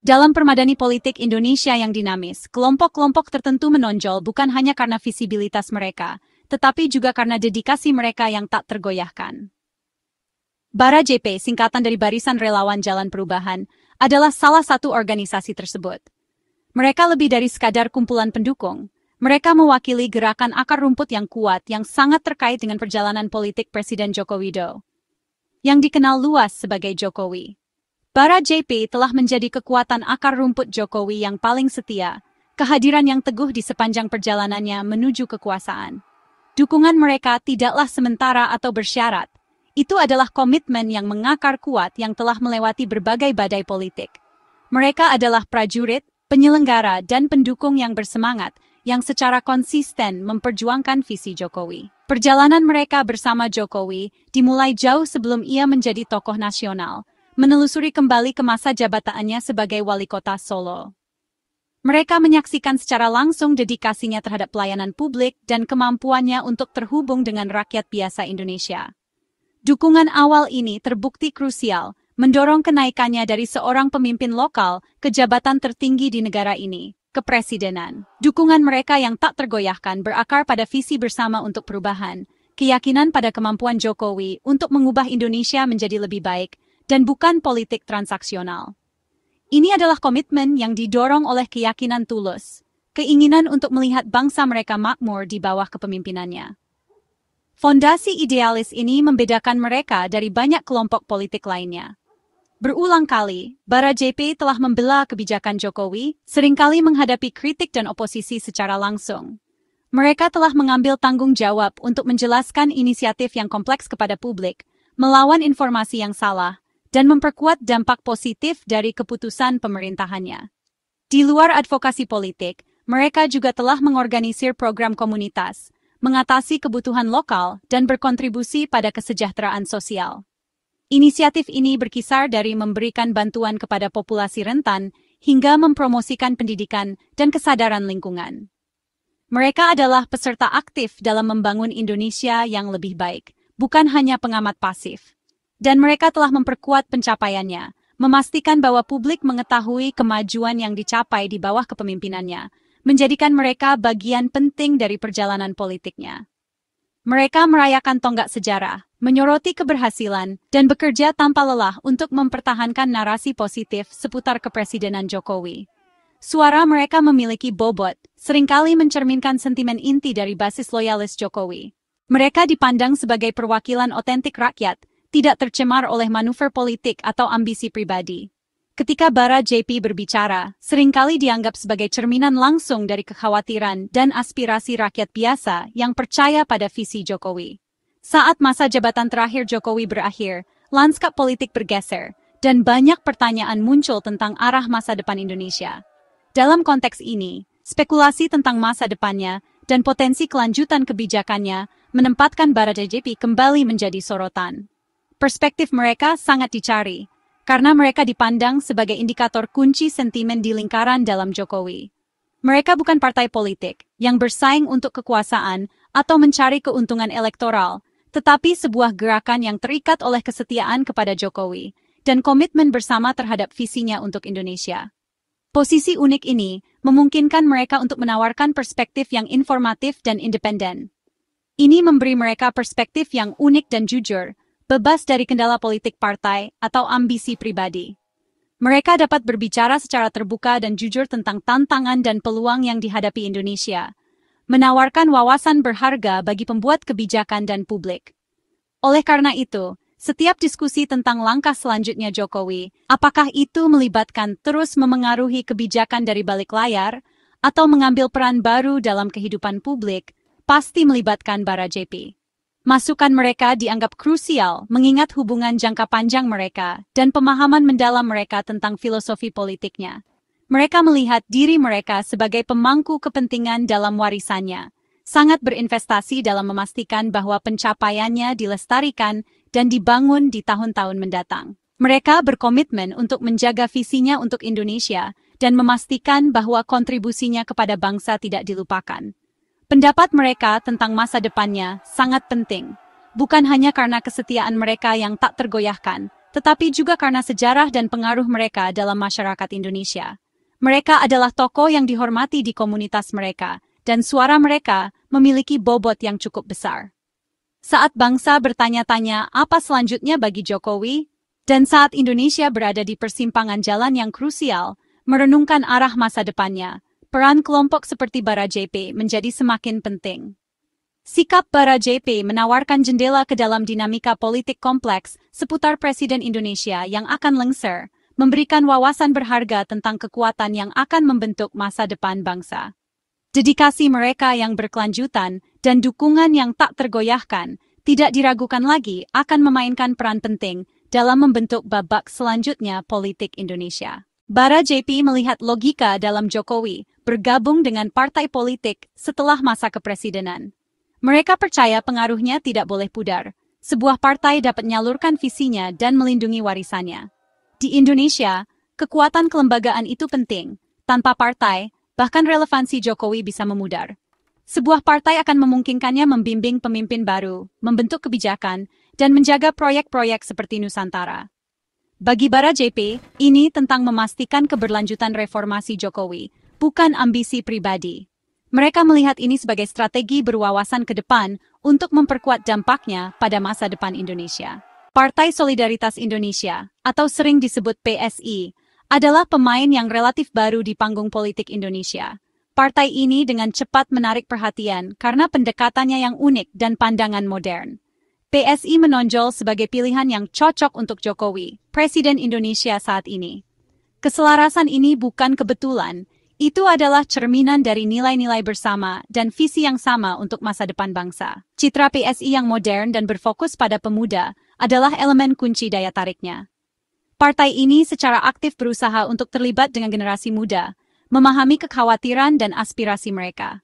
Dalam permadani politik Indonesia yang dinamis, kelompok-kelompok tertentu menonjol bukan hanya karena visibilitas mereka, tetapi juga karena dedikasi mereka yang tak tergoyahkan. Bara JP, singkatan dari Barisan Relawan Jalan Perubahan, adalah salah satu organisasi tersebut. Mereka lebih dari sekadar kumpulan pendukung. Mereka mewakili gerakan akar rumput yang kuat yang sangat terkait dengan perjalanan politik Presiden Joko Widodo, yang dikenal luas sebagai Jokowi. Bara JP telah menjadi kekuatan akar rumput Jokowi yang paling setia, kehadiran yang teguh di sepanjang perjalanannya menuju kekuasaan. Dukungan mereka tidaklah sementara atau bersyarat. Itu adalah komitmen yang mengakar kuat yang telah melewati berbagai badai politik. Mereka adalah prajurit, penyelenggara, dan pendukung yang bersemangat, yang secara konsisten memperjuangkan visi Jokowi. Perjalanan mereka bersama Jokowi dimulai jauh sebelum ia menjadi tokoh nasional, menelusuri kembali ke masa jabatannya sebagai wali kota Solo. Mereka menyaksikan secara langsung dedikasinya terhadap pelayanan publik dan kemampuannya untuk terhubung dengan rakyat biasa Indonesia. Dukungan awal ini terbukti krusial, mendorong kenaikannya dari seorang pemimpin lokal ke jabatan tertinggi di negara ini, kepresidenan. Dukungan mereka yang tak tergoyahkan berakar pada visi bersama untuk perubahan, keyakinan pada kemampuan Jokowi untuk mengubah Indonesia menjadi lebih baik, dan bukan politik transaksional. Ini adalah komitmen yang didorong oleh keyakinan tulus, keinginan untuk melihat bangsa mereka makmur di bawah kepemimpinannya. Fondasi idealis ini membedakan mereka dari banyak kelompok politik lainnya. Berulang kali, Bara JP telah membela kebijakan Jokowi, seringkali menghadapi kritik dan oposisi secara langsung. Mereka telah mengambil tanggung jawab untuk menjelaskan inisiatif yang kompleks kepada publik, melawan informasi yang salah, dan memperkuat dampak positif dari keputusan pemerintahannya. Di luar advokasi politik, mereka juga telah mengorganisir program komunitas, mengatasi kebutuhan lokal, dan berkontribusi pada kesejahteraan sosial. Inisiatif ini berkisar dari memberikan bantuan kepada populasi rentan hingga mempromosikan pendidikan dan kesadaran lingkungan. Mereka adalah peserta aktif dalam membangun Indonesia yang lebih baik, bukan hanya pengamat pasif. Dan mereka telah memperkuat pencapaiannya, memastikan bahwa publik mengetahui kemajuan yang dicapai di bawah kepemimpinannya, menjadikan mereka bagian penting dari perjalanan politiknya. Mereka merayakan tonggak sejarah, menyoroti keberhasilan, dan bekerja tanpa lelah untuk mempertahankan narasi positif seputar kepresidenan Jokowi. Suara mereka memiliki bobot, seringkali mencerminkan sentimen inti dari basis loyalis Jokowi. Mereka dipandang sebagai perwakilan otentik rakyat, tidak tercemar oleh manuver politik atau ambisi pribadi. Ketika Bara JP berbicara, seringkali dianggap sebagai cerminan langsung dari kekhawatiran dan aspirasi rakyat biasa yang percaya pada visi Jokowi. Saat masa jabatan terakhir Jokowi berakhir, lanskap politik bergeser, dan banyak pertanyaan muncul tentang arah masa depan Indonesia. Dalam konteks ini, spekulasi tentang masa depannya dan potensi kelanjutan kebijakannya menempatkan Bara JP kembali menjadi sorotan. Perspektif mereka sangat dicari, karena mereka dipandang sebagai indikator kunci sentimen di lingkaran dalam Jokowi. Mereka bukan partai politik yang bersaing untuk kekuasaan atau mencari keuntungan elektoral, tetapi sebuah gerakan yang terikat oleh kesetiaan kepada Jokowi dan komitmen bersama terhadap visinya untuk Indonesia. Posisi unik ini memungkinkan mereka untuk menawarkan perspektif yang informatif dan independen. Ini memberi mereka perspektif yang unik dan jujur, bebas dari kendala politik partai atau ambisi pribadi. Mereka dapat berbicara secara terbuka dan jujur tentang tantangan dan peluang yang dihadapi Indonesia, menawarkan wawasan berharga bagi pembuat kebijakan dan publik. Oleh karena itu, setiap diskusi tentang langkah selanjutnya Jokowi, apakah itu melibatkan terus memengaruhi kebijakan dari balik layar, atau mengambil peran baru dalam kehidupan publik, pasti melibatkan Bara JP. Masukan mereka dianggap krusial mengingat hubungan jangka panjang mereka dan pemahaman mendalam mereka tentang filosofi politiknya. Mereka melihat diri mereka sebagai pemangku kepentingan dalam warisannya, sangat berinvestasi dalam memastikan bahwa pencapaiannya dilestarikan dan dibangun di tahun-tahun mendatang. Mereka berkomitmen untuk menjaga visinya untuk Indonesia dan memastikan bahwa kontribusinya kepada bangsa tidak dilupakan. Pendapat mereka tentang masa depannya sangat penting, bukan hanya karena kesetiaan mereka yang tak tergoyahkan, tetapi juga karena sejarah dan pengaruh mereka dalam masyarakat Indonesia. Mereka adalah tokoh yang dihormati di komunitas mereka, dan suara mereka memiliki bobot yang cukup besar. Saat bangsa bertanya-tanya apa selanjutnya bagi Jokowi, dan saat Indonesia berada di persimpangan jalan yang krusial, merenungkan arah masa depannya, peran kelompok seperti Bara JP menjadi semakin penting. Sikap Bara JP menawarkan jendela ke dalam dinamika politik kompleks seputar Presiden Indonesia yang akan lengser, memberikan wawasan berharga tentang kekuatan yang akan membentuk masa depan bangsa. Dedikasi mereka yang berkelanjutan dan dukungan yang tak tergoyahkan tidak diragukan lagi akan memainkan peran penting dalam membentuk babak selanjutnya politik Indonesia. Bara JP melihat logika dalam Jokowi bergabung dengan partai politik setelah masa kepresidenan. Mereka percaya pengaruhnya tidak boleh pudar. Sebuah partai dapat menyalurkan visinya dan melindungi warisannya. Di Indonesia, kekuatan kelembagaan itu penting. Tanpa partai, bahkan relevansi Jokowi bisa memudar. Sebuah partai akan memungkinkannya membimbing pemimpin baru, membentuk kebijakan, dan menjaga proyek-proyek seperti Nusantara. Bagi Bara JP, ini tentang memastikan keberlanjutan reformasi Jokowi, bukan ambisi pribadi. Mereka melihat ini sebagai strategi berwawasan ke depan untuk memperkuat dampaknya pada masa depan Indonesia. Partai Solidaritas Indonesia, atau sering disebut PSI, adalah pemain yang relatif baru di panggung politik Indonesia. Partai ini dengan cepat menarik perhatian karena pendekatannya yang unik dan pandangan modern. PSI menonjol sebagai pilihan yang cocok untuk Jokowi, Presiden Indonesia saat ini. Keselarasan ini bukan kebetulan, itu adalah cerminan dari nilai-nilai bersama dan visi yang sama untuk masa depan bangsa. Citra PSI yang modern dan berfokus pada pemuda adalah elemen kunci daya tariknya. Partai ini secara aktif berusaha untuk terlibat dengan generasi muda, memahami kekhawatiran dan aspirasi mereka.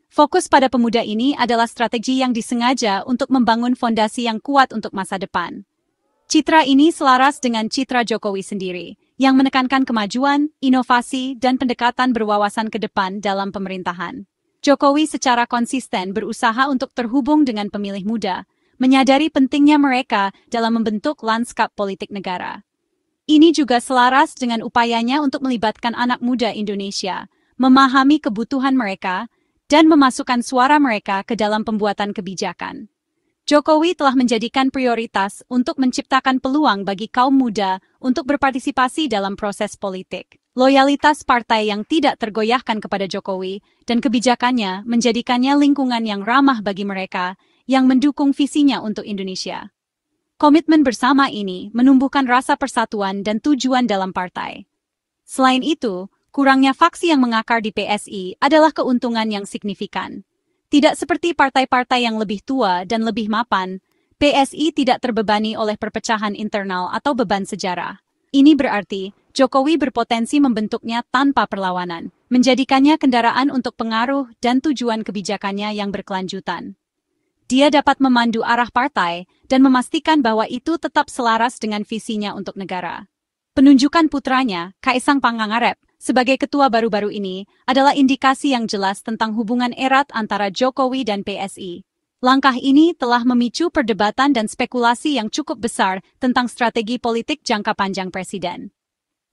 Fokus pada pemuda ini adalah strategi yang disengaja untuk membangun fondasi yang kuat untuk masa depan. Citra ini selaras dengan citra Jokowi sendiri, yang menekankan kemajuan, inovasi, dan pendekatan berwawasan ke depan dalam pemerintahan. Jokowi secara konsisten berusaha untuk terhubung dengan pemilih muda, menyadari pentingnya mereka dalam membentuk lanskap politik negara. Ini juga selaras dengan upayanya untuk melibatkan anak muda Indonesia, memahami kebutuhan mereka, dan memasukkan suara mereka ke dalam pembuatan kebijakan. Jokowi telah menjadikan prioritas untuk menciptakan peluang bagi kaum muda untuk berpartisipasi dalam proses politik. Loyalitas partai yang tidak tergoyahkan kepada Jokowi dan kebijakannya menjadikannya lingkungan yang ramah bagi mereka yang mendukung visinya untuk Indonesia. Komitmen bersama ini menumbuhkan rasa persatuan dan tujuan dalam partai. Selain itu, kurangnya faksi yang mengakar di PSI adalah keuntungan yang signifikan. Tidak seperti partai-partai yang lebih tua dan lebih mapan, PSI tidak terbebani oleh perpecahan internal atau beban sejarah. Ini berarti Jokowi berpotensi membentuknya tanpa perlawanan, menjadikannya kendaraan untuk pengaruh dan tujuan kebijakannya yang berkelanjutan. Dia dapat memandu arah partai dan memastikan bahwa itu tetap selaras dengan visinya untuk negara. Penunjukan putranya, Kaisang Pangarep, sebagai ketua baru-baru ini adalah indikasi yang jelas tentang hubungan erat antara Jokowi dan PSI. Langkah ini telah memicu perdebatan dan spekulasi yang cukup besar tentang strategi politik jangka panjang presiden.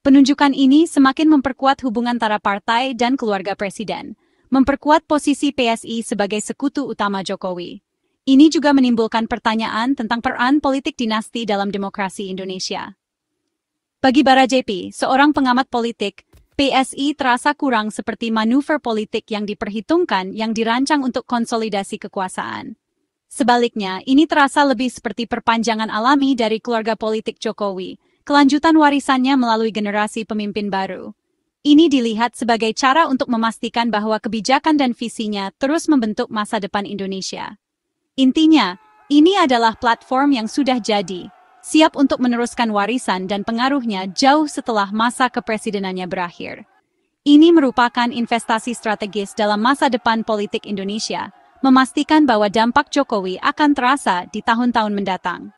Penunjukan ini semakin memperkuat hubungan antara partai dan keluarga presiden, memperkuat posisi PSI sebagai sekutu utama Jokowi. Ini juga menimbulkan pertanyaan tentang peran politik dinasti dalam demokrasi Indonesia. Bagi Bara JP, seorang pengamat politik, PSI terasa kurang seperti manuver politik yang diperhitungkan yang dirancang untuk konsolidasi kekuasaan. Sebaliknya, ini terasa lebih seperti perpanjangan alami dari keluarga politik Jokowi, kelanjutan warisannya melalui generasi pemimpin baru. Ini dilihat sebagai cara untuk memastikan bahwa kebijakan dan visinya terus membentuk masa depan Indonesia. Intinya, ini adalah platform yang sudah jadi, siap untuk meneruskan warisan dan pengaruhnya jauh setelah masa kepresidenannya berakhir. Ini merupakan investasi strategis dalam masa depan politik Indonesia, memastikan bahwa dampak Jokowi akan terasa di tahun-tahun mendatang.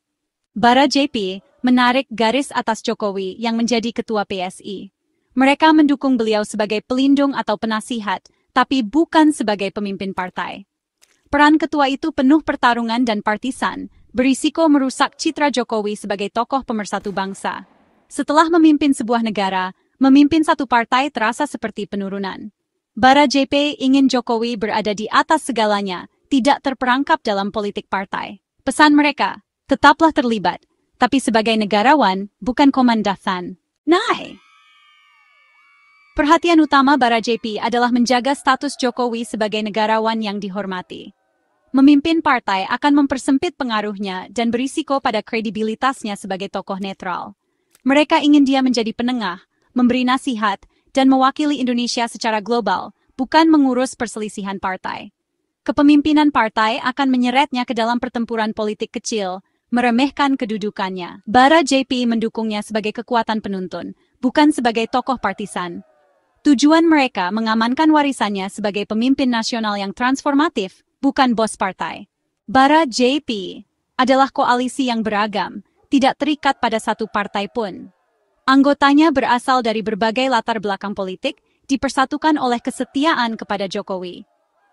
Bara JP menarik garis atas Jokowi yang menjadi ketua PSI. Mereka mendukung beliau sebagai pelindung atau penasihat, tapi bukan sebagai pemimpin partai. Peran ketua itu penuh pertarungan dan partisan, berisiko merusak citra Jokowi sebagai tokoh pemersatu bangsa. Setelah memimpin sebuah negara, memimpin satu partai terasa seperti penurunan. Bara JP ingin Jokowi berada di atas segalanya, tidak terperangkap dalam politik partai. Pesan mereka, tetaplah terlibat, tapi sebagai negarawan, bukan komandan. Perhatian utama Bara JP adalah menjaga status Jokowi sebagai negarawan yang dihormati. Memimpin partai akan mempersempit pengaruhnya dan berisiko pada kredibilitasnya sebagai tokoh netral. Mereka ingin dia menjadi penengah, memberi nasihat, dan mewakili Indonesia secara global, bukan mengurus perselisihan partai. Kepemimpinan partai akan menyeretnya ke dalam pertempuran politik kecil, meremehkan kedudukannya. Bara JP mendukungnya sebagai kekuatan penuntun, bukan sebagai tokoh partisan. Tujuan mereka mengamankan warisannya sebagai pemimpin nasional yang transformatif, bukan bos partai. Bara JP adalah koalisi yang beragam, tidak terikat pada satu partai pun. Anggotanya berasal dari berbagai latar belakang politik, dipersatukan oleh kesetiaan kepada Jokowi.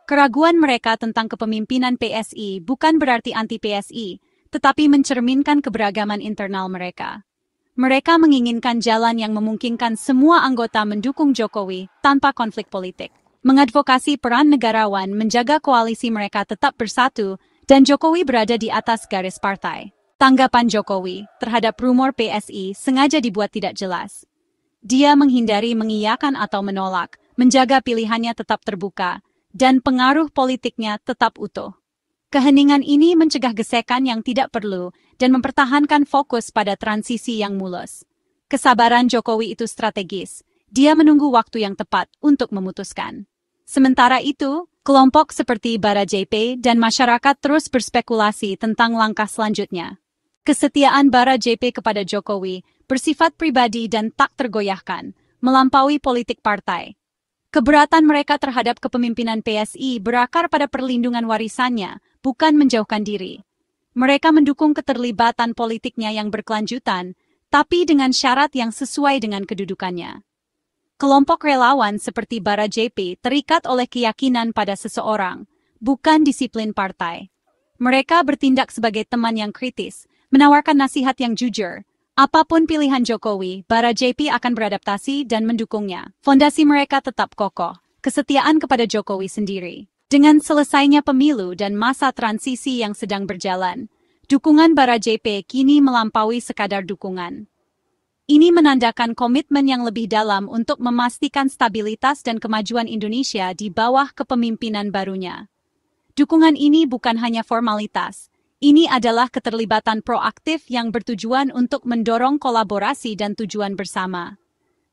Keraguan mereka tentang kepemimpinan PSI bukan berarti anti-PSI, tetapi mencerminkan keberagaman internal mereka. Mereka menginginkan jalan yang memungkinkan semua anggota mendukung Jokowi tanpa konflik politik. Mengadvokasi peran negarawan menjaga koalisi mereka tetap bersatu dan Jokowi berada di atas garis partai. Tanggapan Jokowi terhadap rumor PSI sengaja dibuat tidak jelas. Dia menghindari mengiyakan atau menolak, menjaga pilihannya tetap terbuka, dan pengaruh politiknya tetap utuh. Keheningan ini mencegah gesekan yang tidak perlu dan mempertahankan fokus pada transisi yang mulus. Kesabaran Jokowi itu strategis. Dia menunggu waktu yang tepat untuk memutuskan. Sementara itu, kelompok seperti Bara JP dan masyarakat terus berspekulasi tentang langkah selanjutnya. Kesetiaan Bara JP kepada Jokowi bersifat pribadi dan tak tergoyahkan, melampaui politik partai. Keberatan mereka terhadap kepemimpinan PSI berakar pada perlindungan warisannya, bukan menjauhkan diri. Mereka mendukung keterlibatan politiknya yang berkelanjutan, tapi dengan syarat yang sesuai dengan kedudukannya. Kelompok relawan seperti Bara JP terikat oleh keyakinan pada seseorang, bukan disiplin partai. Mereka bertindak sebagai teman yang kritis, menawarkan nasihat yang jujur. Apapun pilihan Jokowi, Bara JP akan beradaptasi dan mendukungnya. Fondasi mereka tetap kokoh, kesetiaan kepada Jokowi sendiri. Dengan selesainya pemilu dan masa transisi yang sedang berjalan, dukungan Bara JP kini melampaui sekadar dukungan. Ini menandakan komitmen yang lebih dalam untuk memastikan stabilitas dan kemajuan Indonesia di bawah kepemimpinan barunya. Dukungan ini bukan hanya formalitas, ini adalah keterlibatan proaktif yang bertujuan untuk mendorong kolaborasi dan tujuan bersama.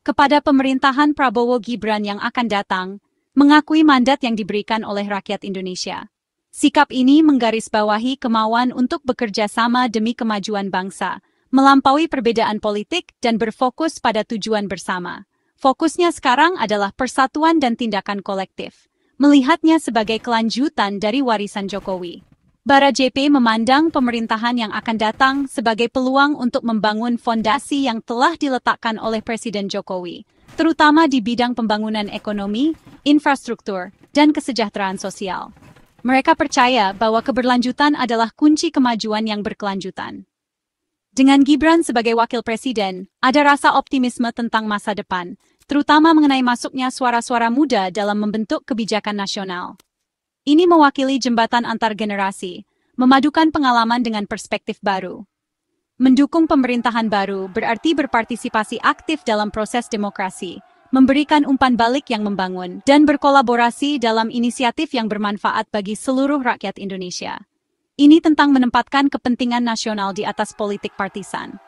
Kepada pemerintahan Prabowo Gibran yang akan datang, mengakui mandat yang diberikan oleh rakyat Indonesia. Sikap ini menggarisbawahi kemauan untuk bekerja sama demi kemajuan bangsa, melampaui perbedaan politik dan berfokus pada tujuan bersama. Fokusnya sekarang adalah persatuan dan tindakan kolektif, melihatnya sebagai kelanjutan dari warisan Jokowi. Bara JP memandang pemerintahan yang akan datang sebagai peluang untuk membangun fondasi yang telah diletakkan oleh Presiden Jokowi, terutama di bidang pembangunan ekonomi, infrastruktur, dan kesejahteraan sosial. Mereka percaya bahwa keberlanjutan adalah kunci kemajuan yang berkelanjutan. Dengan Gibran sebagai wakil presiden, ada rasa optimisme tentang masa depan, terutama mengenai masuknya suara-suara muda dalam membentuk kebijakan nasional. Ini mewakili jembatan antar generasi, memadukan pengalaman dengan perspektif baru. Mendukung pemerintahan baru berarti berpartisipasi aktif dalam proses demokrasi, memberikan umpan balik yang membangun, dan berkolaborasi dalam inisiatif yang bermanfaat bagi seluruh rakyat Indonesia. Ini tentang menempatkan kepentingan nasional di atas politik partisan.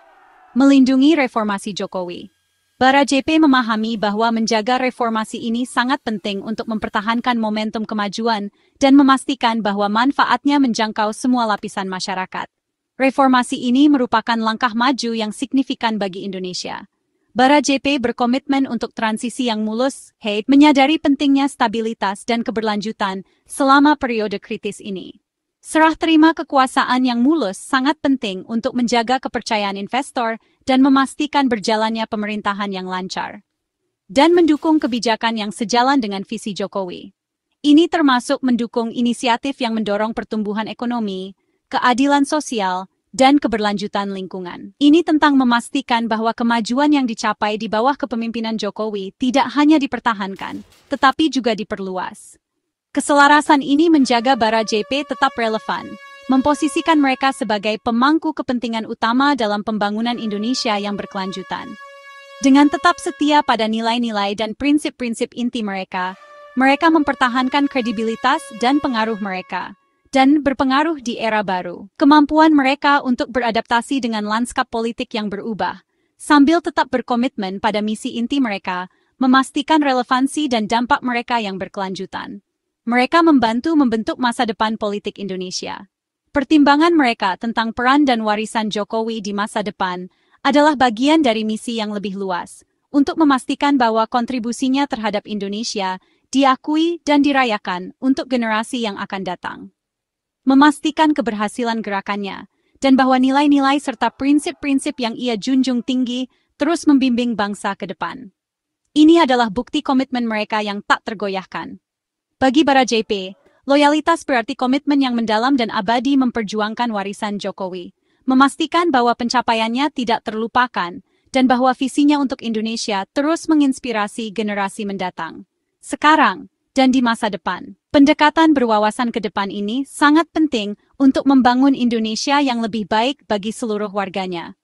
Melindungi reformasi Jokowi. Bara JP memahami bahwa menjaga reformasi ini sangat penting untuk mempertahankan momentum kemajuan dan memastikan bahwa manfaatnya menjangkau semua lapisan masyarakat. Reformasi ini merupakan langkah maju yang signifikan bagi Indonesia. Bara JP berkomitmen untuk transisi yang mulus, menyadari pentingnya stabilitas dan keberlanjutan selama periode kritis ini. Serah terima kekuasaan yang mulus sangat penting untuk menjaga kepercayaan investor dan memastikan berjalannya pemerintahan yang lancar. Dan mendukung kebijakan yang sejalan dengan visi Jokowi. Ini termasuk mendukung inisiatif yang mendorong pertumbuhan ekonomi, keadilan sosial, dan keberlanjutan lingkungan. Ini tentang memastikan bahwa kemajuan yang dicapai di bawah kepemimpinan Jokowi tidak hanya dipertahankan, tetapi juga diperluas. Keselarasan ini menjaga Bara JP tetap relevan, memposisikan mereka sebagai pemangku kepentingan utama dalam pembangunan Indonesia yang berkelanjutan. Dengan tetap setia pada nilai-nilai dan prinsip-prinsip inti mereka, mereka mempertahankan kredibilitas dan pengaruh mereka, dan berpengaruh di era baru. Kemampuan mereka untuk beradaptasi dengan lanskap politik yang berubah, sambil tetap berkomitmen pada misi inti mereka, memastikan relevansi dan dampak mereka yang berkelanjutan. Mereka membantu membentuk masa depan politik Indonesia. Pertimbangan mereka tentang peran dan warisan Jokowi di masa depan adalah bagian dari misi yang lebih luas, untuk memastikan bahwa kontribusinya terhadap Indonesia diakui dan dirayakan untuk generasi yang akan datang. Memastikan keberhasilan gerakannya, dan bahwa nilai-nilai serta prinsip-prinsip yang ia junjung tinggi terus membimbing bangsa ke depan. Ini adalah bukti komitmen mereka yang tak tergoyahkan. Bagi Bara JP, loyalitas berarti komitmen yang mendalam dan abadi memperjuangkan warisan Jokowi, memastikan bahwa pencapaiannya tidak terlupakan, dan bahwa visinya untuk Indonesia terus menginspirasi generasi mendatang. Sekarang, dan di masa depan. Pendekatan berwawasan ke depan ini sangat penting untuk membangun Indonesia yang lebih baik bagi seluruh warganya.